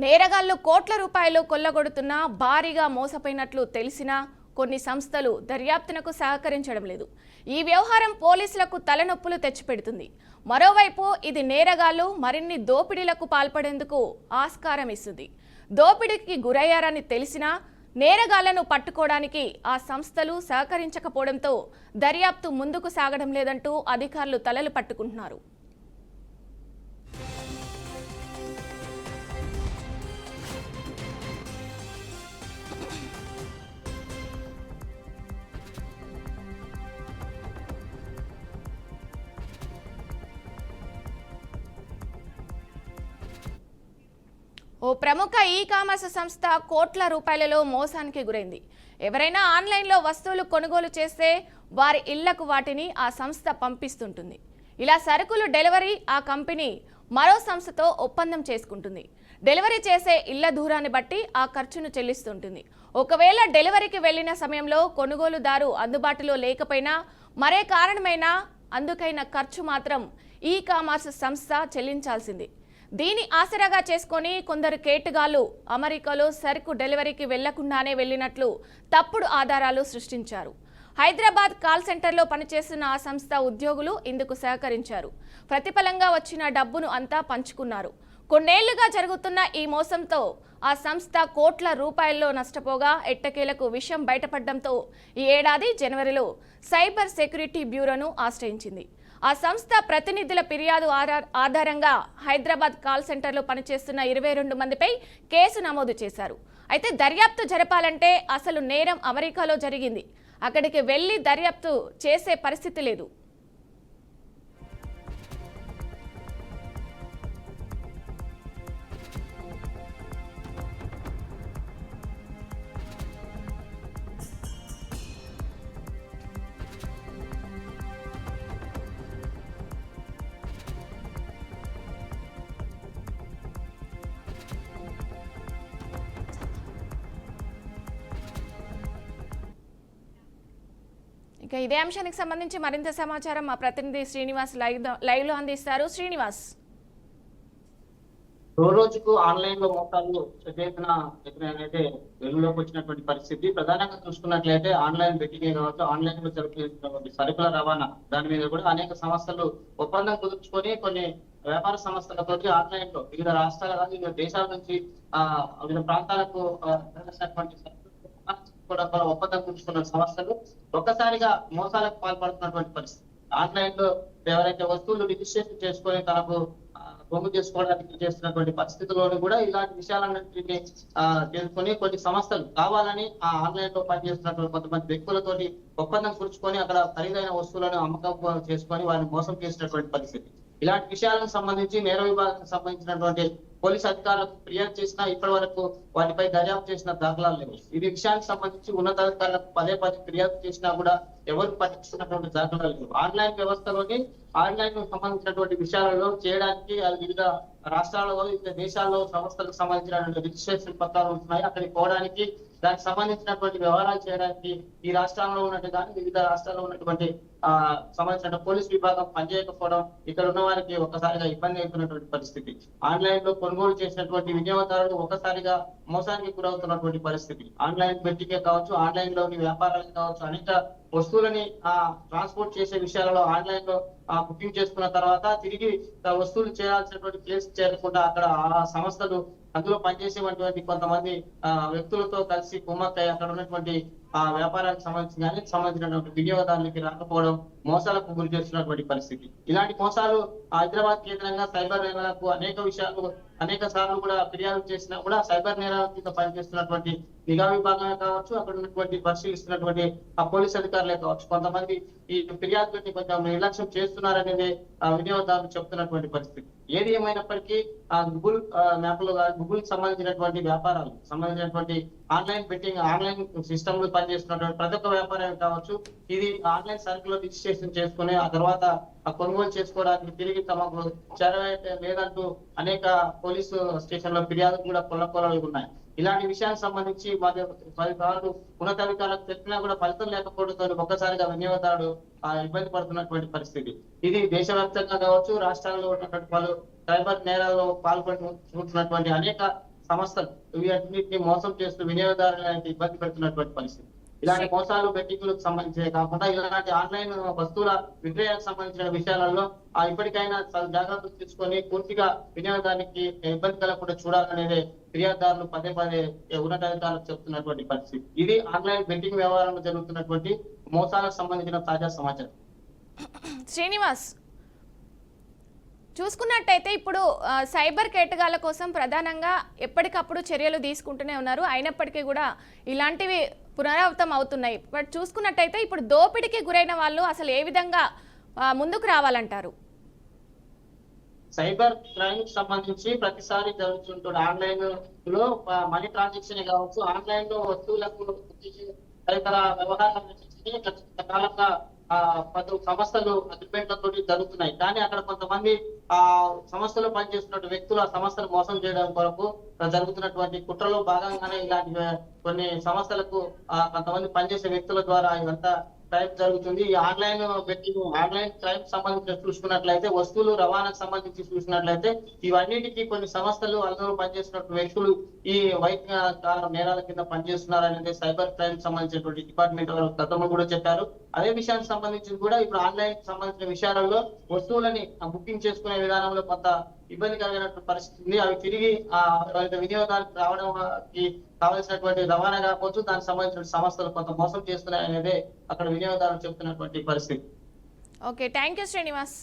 నేరగాళ్లు కోట్ల రూపాయలు కొల్లగొడుతున్నా భారీగా మోసపోయినట్లు తెలిసినా కొన్ని సంస్థలు దర్యాప్తునకు సహకరించడం లేదు. ఈ వ్యవహారం పోలీసులకు తలనొప్పులు తెచ్చిపెడుతుంది. మరోవైపు ఇది నేరగాళ్లు మరిన్ని దోపిడీలకు పాల్పడేందుకు ఆస్కారం ఇస్తుంది. దోపిడీకి గురయ్యారని తెలిసినా నేరగాళ్లను పట్టుకోవడానికి ఆ సంస్థలు సహకరించకపోవడంతో దర్యాప్తు ముందుకు సాగడం లేదంటూ అధికారులు తలలు పట్టుకుంటున్నారు. ఓ ప్రముఖ ఈ-కామర్స్ సంస్థ కోట్ల రూపాయలలో మోసానికి గురైంది. ఎవరైనా ఆన్లైన్లో వస్తువులు కొనుగోలు చేస్తే వారి ఇళ్లకు వాటిని ఆ సంస్థ పంపిస్తుంటుంది. ఇలా సరుకులు డెలివరీ ఆ కంపెనీ మరో సంస్థతో ఒప్పందం చేసుకుంటుంది. డెలివరీ చేసే ఇళ్ల దూరాన్ని బట్టి ఆ ఖర్చును చెల్లిస్తుంటుంది. ఒకవేళ డెలివరీకి వెళ్లిన సమయంలో కొనుగోలుదారు అందుబాటులో లేకపోయినా మరే కారణమైనా అందుకైన ఖర్చు మాత్రం ఈ-కామర్స్ సంస్థ చెల్లించాల్సింది. దీని ఆసరాగా చేసుకొని కొందరు కేటుగాళ్లు అమెరికాలో సరుకు డెలివరీకి వెళ్లకుండానే వెళ్లినట్లు తప్పుడు ఆధారాలు సృష్టించారు. హైదరాబాద్ కాల్ సెంటర్లో పనిచేస్తున్న ఆ సంస్థ ఉద్యోగులు ఇందుకు సహకరించారు. ప్రతిఫలంగా వచ్చిన డబ్బును అంతా పంచుకున్నారు. కొన్నేళ్లుగా జరుగుతున్న ఈ మోసంతో ఆ సంస్థ కోట్ల రూపాయల్లో నష్టపోగా ఎట్టకేలకు విషయం బయటపడడంతో ఈ ఏడాది జనవరిలో సైబర్ సెక్యూరిటీ బ్యూరోను ఆశ్రయించింది. ఆ సంస్థ ప్రతినిధుల ఫిర్యాదు ఆధారంగా హైదరాబాద్ కాల్ సెంటర్లో పనిచేస్తున్న 22 మందిపై కేసు నమోదు చేశారు. అయితే దర్యాప్తు జరపాలంటే అసలు నేరం అమెరికాలో జరిగింది. అక్కడికి వెళ్లి దర్యాప్తు చేసే పరిస్థితి లేదు. ఇక ఇదే అంశానికి సంబంధించి మరింత సమాచారం మా ప్రతినిధి శ్రీనివాస్ లైవ్ లో అందిస్తారు. శ్రీనివాస్, రోజుకు ఆన్లైన్ లో మోసాలు అయితే వెలుగులోకి వచ్చినటువంటి పరిస్థితి. ప్రధానంగా చూసుకున్నట్లయితే ఆన్లైన్ బెట్టింగ్ కావచ్చు, ఆన్లైన్ లో జరుగుతున్నటువంటి సరుకుల రవాణా దాని మీద కూడా అనేక సంస్థలు ఒప్పందం కుదుర్చుకొని కొన్ని వ్యాపార సంస్థలతో ఆన్లైన్ లో వివిధ రాష్ట్రాల వివిధ దేశాల నుంచి వివిధ ప్రాంతాలకు కూడా ఒప్పందం కుదుర్చుకున్న సంస్థలు ఒక్కసారిగా మోసాలకు పాల్పడుతున్నటువంటి పరిస్థితి. ఆన్లైన్ లో ఎవరైతే వస్తువులు రిజిస్ట్రేషన్ చేసుకొని తనకు బొమ్మ చేసుకోవడానికి చేస్తున్నటువంటి పరిస్థితుల్లోనూ కూడా ఇలాంటి విషయాలన్నింటినీ తెలుసుకొని కొన్ని సంస్థలు కావాలని ఆ ఆన్లైన్ లో పనిచేస్తున్నటువంటి కొంతమంది వ్యక్తులతోటి ఒప్పందం కుదుర్చుకొని అక్కడ ఖరీదైన వస్తువులను అమ్మకం చేసుకొని వారిని మోసం చేసినటువంటి పరిస్థితి. ఇలాంటి విషయాలకు సంబంధించి నేర విభాగానికి సంబంధించినటువంటి పోలీసు అధికారులకు ఫిర్యాదు చేసినా ఇప్పటి వరకు వాటిపై దర్యాప్తు చేసిన దాఖలాలు లేవు. ఈ విషయానికి సంబంధించి ఉన్నతాధికారులకు పదే ఫిర్యాదు చేసినా కూడా ఎవరు పట్టించుకున్నటువంటి దాఖలాలు లేవు. ఆన్లైన్ వ్యవస్థలోని ఆన్లైన్ సంబంధించినటువంటి విషయాలలో చేయడానికి వివిధ రాష్ట్రాలలో వివిధ దేశాల్లో సంస్థలకు సంబంధించినటువంటి రిజిస్ట్రేషన్ పత్రాలు ఉంటున్నాయి. అక్కడికి పోవడానికి దానికి సంబంధించినటువంటి వ్యవహారాలు చేయడానికి ఈ రాష్ట్రంలో ఉన్నట్టు కానీ వివిధ రాష్ట్రాల్లో ఉన్నటువంటి సంబంధించిన పోలీస్ విభాగం పనిచేయకపోవడం ఇక్కడ ఉన్న వారికి ఒక్కసారిగా ఇబ్బంది అవుతున్నటువంటి పరిస్థితి. ఆన్లైన్ లో కొనుగోలు చేసినటువంటి వినియోగదారులు ఒక్కసారిగా మోసానికి గురవుతున్నటువంటి పరిస్థితి. ఆన్లైన్ బెట్టింగే కావచ్చు, ఆన్లైన్ లోని వ్యాపారాలు కావచ్చు, అనేక వస్తువులని ట్రాన్స్పోర్ట్ చేసే విషయాలలో ఆన్లైన్ లో బుకింగ్ చేసుకున్న తర్వాత తిరిగి వస్తువులు చేయాల్సినటువంటి ప్లేస్ చేరకుండా అక్కడ ఆ సంస్థలు అందులో పనిచేసేటువంటి కొంతమంది వ్యక్తులతో కలిసి కుమ్మక్కై అక్కడ ఉన్నటువంటి వ్యాపారానికి సంబంధించినటువంటి వినియోగదారులకి రాకపోవడం మోసాలకు గురి చేస్తున్నటువంటి పరిస్థితి. ఇలాంటి మోసాలు హైదరాబాద్ కేంద్రంగా సైబర్ నేరాలకు అనేక సార్లు కూడా ఫిర్యాదు చేసినా కూడా సైబర్ నేరాల కింద పనిచేస్తున్నటువంటి నిఘా విభాగమే కావచ్చు, అక్కడ ఉన్నటువంటి పరిశీలిస్తున్నటువంటి ఆ పోలీస్ అధికారులే కావచ్చు, కొంతమంది ఈ ఫిర్యాదుని కొంచెం నిర్లక్ష్యం చేస్తున్నారనేది వినియోగదారులు చెప్తున్నటువంటి పరిస్థితి. ఏది ఏమైనప్పటికీ గూగుల్ మ్యాప్ లో గూగుల్ సంబంధించినటువంటి వ్యాపారాలు సంబంధించినటువంటి ఆన్లైన్ బెట్టింగ్ ఆన్లైన్ సిస్టమ్ లో పనిచేస్తున్నటువంటి ప్రతి ఒక్క వ్యాపారం కావచ్చు, ఇది ఆన్లైన్ సర్కిల్ రిజిస్ట్రేషన్ చేసుకుని ఆ తర్వాత కొనుగోలు చేసుకోవడానికి తిరిగి తమకు చేరవేయటం లేదంటూ అనేక పోలీసు స్టేషన్ లో ఫిర్యాదులు కూడా కొల్లలు ఉన్నాయి. ఇలాంటి విషయానికి సంబంధించి 10 సార్లు ఉన్నతాధికారులకు తెలిపినా కూడా ఫలితం లేకపోవడంతో ఒక్కసారిగా వినియోగదారుడు ఇబ్బంది పడుతున్నటువంటి పరిస్థితి. ఇది దేశవ్యాప్తంగా కావచ్చు, రాష్ట్రాల్లో ఉన్నటువంటి పలు సైబర్ నేరాల్లో పాల్గొంటున్నటువంటి అనేక సంస్థలు వీటన్నిటిని మోసం చేస్తూ వినియోగదారులను ఇబ్బంది పెడుతున్నటువంటి పరిస్థితి. ఇలాంటి మోసాలు బెట్టింగ్లకు సంబంధించే కాకుండా ఇలాంటి ఆన్లైన్ వస్తువుల విక్రయాలకు సంబంధించిన విషయాలలో ఇప్పటికైనా జాగ్రత్తలు తీసుకొని పూర్తిగా వినియోగదారునికి ఇబ్బంది కలగకుండా చూడాలనేది ఫిర్యాదుదారులు పదే పదే ఉన్నతాధికారులకు చెప్తున్నటువంటి పరిస్థితి. ఇది ఆన్లైన్ బెట్టింగ్ వ్యవహారంలో జరుగుతున్నటువంటి మోసాలకు సంబంధించిన తాజా సమాచారం. శ్రీనివాస్, చూసుకున్నట్టయితే ఇప్పుడు సైబర్ కేటగాళ్ల కోసం ప్రధానంగా ఎప్పటికప్పుడు చర్యలు తీసుకుంటూనే ఉన్నారు. అయినప్పటికీ కూడా ఇలాంటివి పునరావృతం అవుతున్నాయి. బట్ చూసుకున్నట్టయితే ఇప్పుడు దోపిడీకి గురైన వాళ్ళు అసలు ఏ విధంగా ముందుకు రావాలంటారు? సైబర్ క్రైమ్ సంబంధించి ప్రతిసారి జరుగుతుంటుంది. ఆన్లైన్ లో మనీ ట్రాన్సాక్షన్ కావచ్చు, ఆన్లైన్ లో వస్తువులకు తదితర వ్యవహారాలు కాలంగా పలు సంస్థలు అగ్రిమెంట్లతో జరుగుతున్నాయి. కానీ అక్కడ కొంతమంది ఆ సంస్థలో పనిచేస్తున్న వ్యక్తులు ఆ సంస్థను మోసం చేయడం కొరకు జరుగుతున్నటువంటి కుట్రలో భాగంగానే ఇలాంటి కొన్ని సంస్థలకు కొంతమంది పనిచేసే వ్యక్తుల ద్వారా ఇదంతా క్రైమ్ జరుగుతుంది. ఈ ఆన్లైన్ బెట్టింగ్, ఆన్లైన్ క్రైమ్ సంబంధించి చూసుకున్నట్లయితే, వస్తువులు రవాణాకు సంబంధించి చూసినట్లయితే ఇవన్నిటికీ కొన్ని సంస్థలు అందులో పనిచేస్తున్న వ్యక్తులు ఈ వైద్య నేరాల కింద పనిచేస్తున్నారు అనేది సైబర్ క్రైమ్ సంబంధించినటువంటి డిపార్ట్మెంట్ వారు గతంలో కూడా చెప్పారు. అదే విషయానికి సంబంధించి కూడా ఇప్పుడు ఆన్లైన్ సంబంధించిన విషయాలలో వస్తువులని బుకింగ్ చేసుకునే విధానంలో కొంత ఇబ్బంది కలిగినటువంటి పరిస్థితి ఉంది. అవి తిరిగి వినియోగదారులకు రావడానికి కావాల్సినటువంటి రవాణా కాకపోవచ్చు, దానికి సంబంధించిన సంస్థలు కొంత మోసం చేస్తున్నాయి అనేది అక్కడ వినియోగదారులు చెప్తున్నటువంటి పరిస్థితి. Okay, thank you Srinivas.